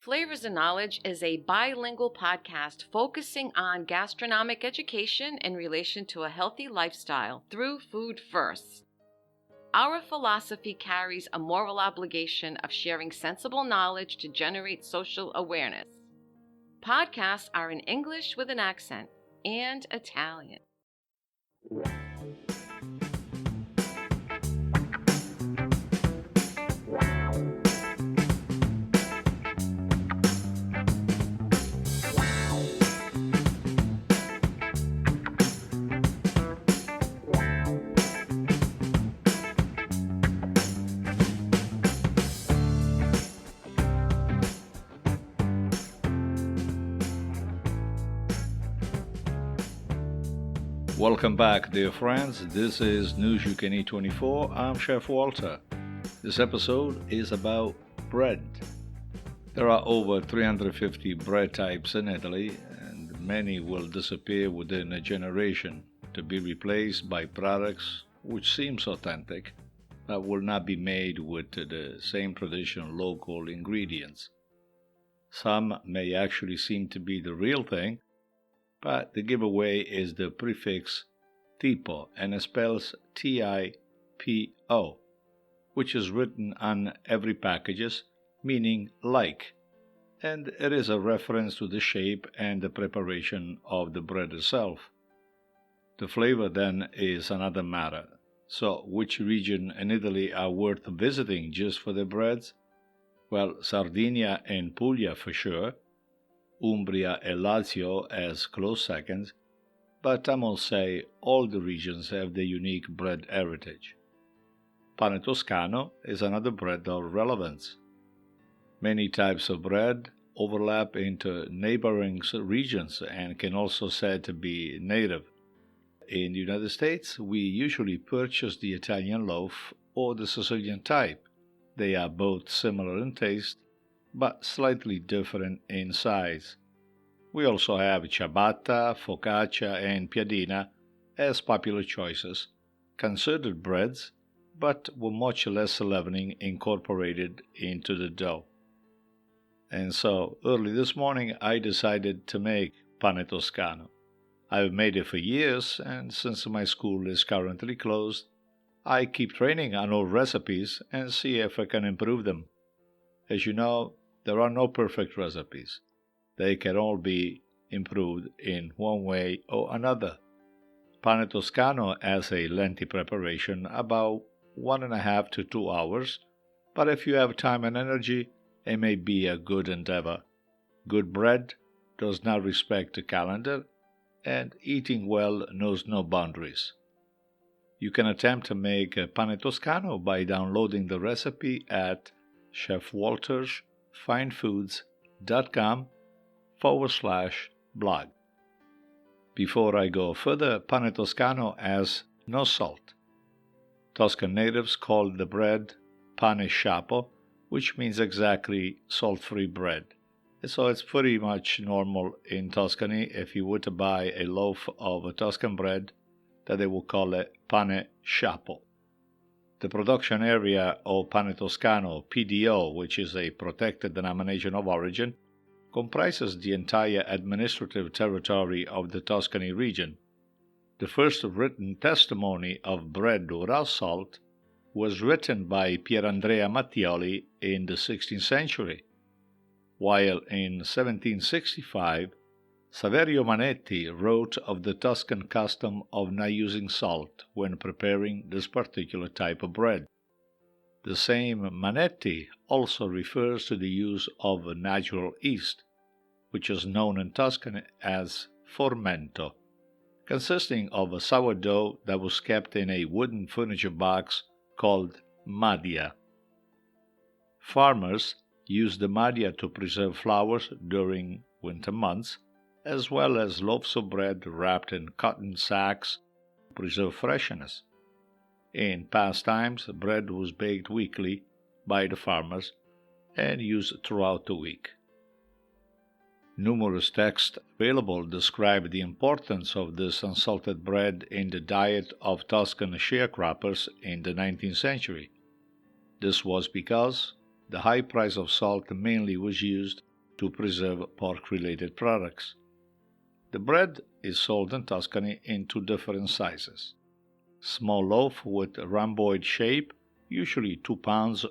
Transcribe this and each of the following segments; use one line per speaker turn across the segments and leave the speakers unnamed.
Flavors and Knowledge is a bilingual podcast focusing on gastronomic education in relation to a healthy lifestyle through food first. Our philosophy carries a moral obligation of sharing sensible knowledge to generate social awareness. Podcasts are in English with an accent and Italian.
Welcome back, dear friends. This is News You Can Eat 24. I'm Chef Walter. This episode is about bread. There are over 350 bread types in Italy, and many will disappear within a generation to be replaced by products which seems authentic, but will not be made with the same traditional local ingredients. Some may actually seem to be the real thing, but the giveaway is the prefix Tipo, and it spells T-I-P-O, which is written on every packages, meaning like, and it is a reference to the shape and the preparation of the bread itself. The flavor then is another matter. So, which region in Italy are worth visiting just for the breads? Well, Sardinia and Puglia for sure, Umbria and Lazio as close seconds, but I must say all the regions have their unique bread heritage. Pane Toscano is another bread of relevance. Many types of bread overlap into neighboring regions and can also said to be native. In the United States, we usually purchase the Italian loaf or the Sicilian type. They are both similar in taste, but slightly different in size. We also have ciabatta, focaccia, and piadina as popular choices, considered breads, but with much less leavening incorporated into the dough. And so, early this morning, I decided to make Pane Toscano. I've made it for years, and since my school is currently closed, I keep training on old recipes and see if I can improve them. As you know, there are no perfect recipes. They can all be improved in one way or another. Pane Toscano has a lengthy preparation, about 1.5 to 2 hours, but if you have time and energy, it may be a good endeavor. Good bread does not respect the calendar, and eating well knows no boundaries. You can attempt to make Pane Toscano by downloading the recipe at chefwaltersfinefoods.com/blog. Before I go further, Pane Toscano has no salt. Tuscan natives call the bread pane sciapo, which means exactly salt-free bread. So it's pretty much normal in Tuscany if you were to buy a loaf of Tuscan bread that they will call it pane sciapo. The production area of Pane Toscano, PDO, which is a protected denomination of origin, comprises the entire administrative territory of the Tuscany region. The first written testimony of bread without salt was written by Pierandrea Mattioli in the 16th century, while in 1765 Saverio Manetti wrote of the Tuscan custom of not using salt when preparing this particular type of bread. The same Manetti also refers to the use of natural yeast, which is known in Tuscany as formento, consisting of a sourdough that was kept in a wooden furniture box called madia. Farmers used the madia to preserve flours during winter months, as well as loaves of bread wrapped in cotton sacks to preserve freshness. In past times, bread was baked weekly by the farmers and used throughout the week. Numerous texts available describe the importance of this unsalted bread in the diet of Tuscan sharecroppers in the 19th century. This was because the high price of salt mainly was used to preserve pork-related products. The bread is sold in Tuscany in two different sizes. Small loaf with a rhomboid shape, usually 2 pounds,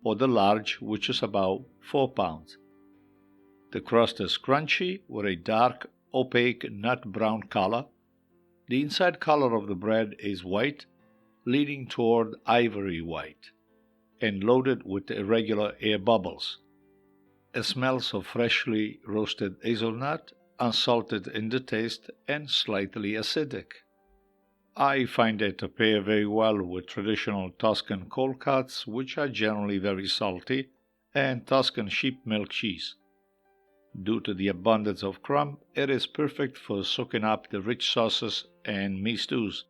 or the large, which is about 4 pounds. The crust is crunchy with a dark, opaque nut brown color. The inside color of the bread is white, leaning toward ivory white, and loaded with irregular air bubbles. It smells of freshly roasted hazelnut, unsalted in the taste and slightly acidic. I find it to pair very well with traditional Tuscan cold cuts, which are generally very salty, and Tuscan sheep milk cheese. Due to the abundance of crumb, it is perfect for soaking up the rich sauces and meat stews.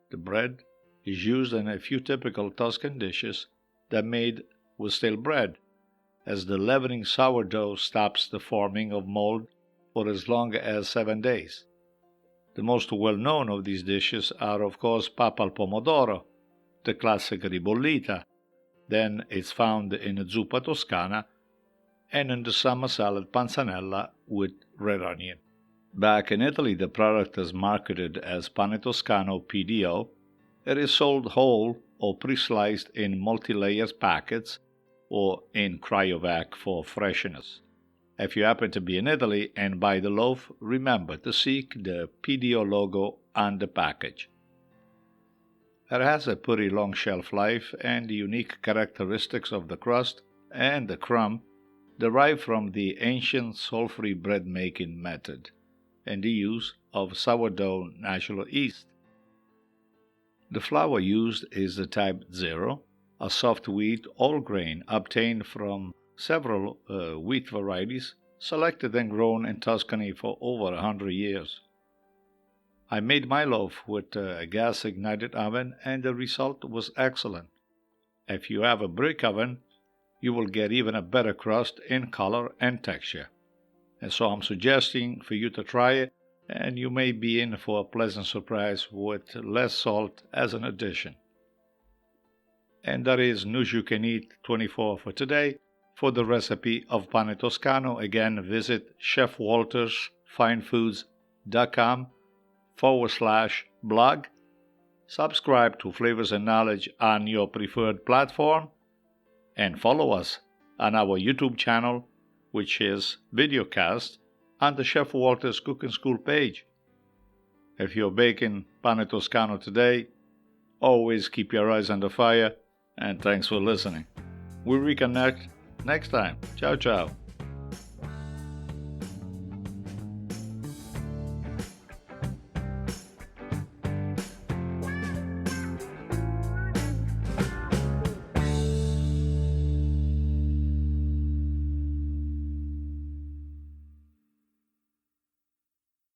The bread is used in a few typical Tuscan dishes that are made with stale bread, as the leavening sourdough stops the forming of mold for as long as 7 days. The most well-known of these dishes are, of course, papa al pomodoro, the classic ribollita. Then it's found in zuppa toscana and in the summer salad panzanella with red onion. Back in Italy, the product is marketed as Pane Toscano PDO. It is sold whole or pre-sliced in multi-layer packets or in cryovac for freshness. If you happen to be in Italy and buy the loaf, remember to seek the PDO logo on the package. It has a pretty long shelf life, and the unique characteristics of the crust and the crumb derive from the ancient salt-free bread-making method and the use of sourdough natural yeast. The flour used is the type 0, a soft wheat all grain obtained from several wheat varieties selected and grown in Tuscany for over 100 years. I made my loaf with a gas-ignited oven, and the result was excellent. If you have a brick oven, you will get even a better crust in color and texture. And so I'm suggesting for you to try it, and you may be in for a pleasant surprise with less salt as an addition. And that is News You Can Eat 24 for today. For the recipe of Pane Toscano, again visit chefwaltersfinefoods.com/blog. Subscribe to Flavors and Knowledge on your preferred platform, and follow us on our YouTube channel, which is videocast, on the Chef Walters Cooking School page. If you're baking Pane Toscano today, always keep your eyes on the fire, and thanks for listening. We'll reconnect next time. Ciao, ciao.